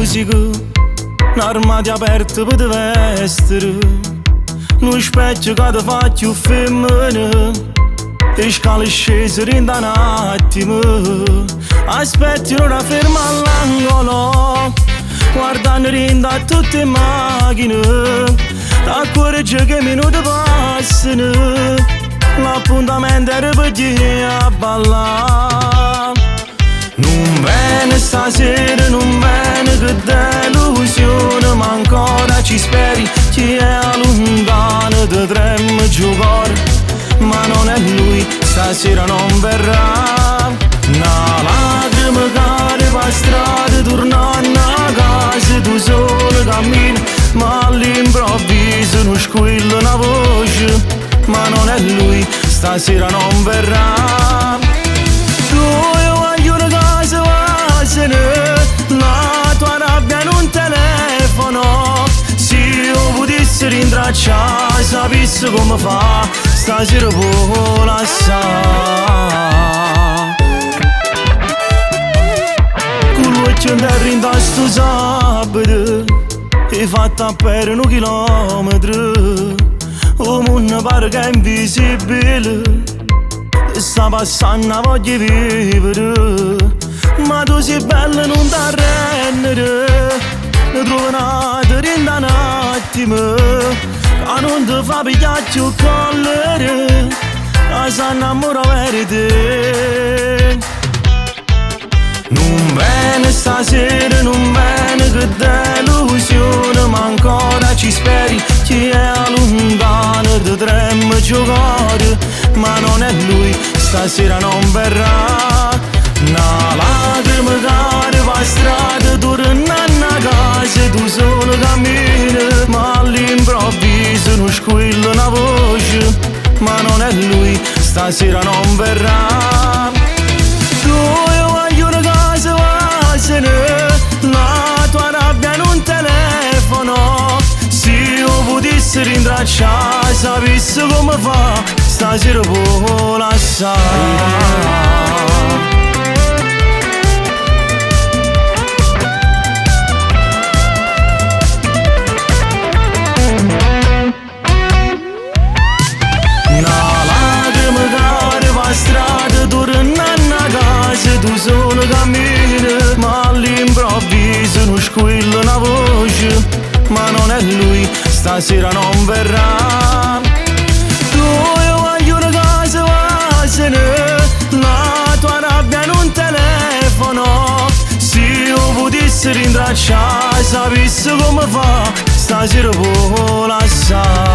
musica, un'armadia aperta per te vestere, uno specchio che ti fa più femmina, e scale scese in un attimo, aspetti un'ora ferma all'angolo, guardando in tutte le macchine, accorge che i minuti passano, l'appuntamento era per dire a ballare. Non bene stasera, non bene che delusione, ma ancora ci speri, chi è lontano dovremmo giocare, ma non è lui, stasera non verrà. Una lacrima cade per strada, tornando a casa, tu solo cammini, ma all'improvviso non squilla una voce, ma non è lui, stasera non verrà. Tu voglio una casa la tua rabbia in un telefono, se io potessi rintracciare, sapessi come fa, stasera può lasciare. Con l'occhio in terra in tasto sabato, hai fatto per 1 chilometro, o mondo pare che è invisibile, sta passando la voglia di vivere, ma tu sei bella non t'arrendere, ne trovo un'altra in un attimo, che non ti fa pigliare più collere, che si innamora per te. Non bene stasera, non bene che delusione, ma ancora ci speri, chi è lontano dovremmo giocare, ma non è lui, stasera non verrà. Una lacrima cade per strada, tornando a casa, tu solo cammini, ma all'improvviso non squilla una voce, ma non è lui, stasera non verrà. Tu voglio una casa la tua rabbia in un telefono, se io potessi rintracciare, sapessi come fa, stasera può lasciare. Strada, tornando a casa, tu solo cammini, ma all'improvviso non squilla una voce, ma non è lui, stasera non verrà. Tu voglio una casa la tua rabbia in un telefono, se io potessi rintracciare, sapessi come fa, stasera può lasciare.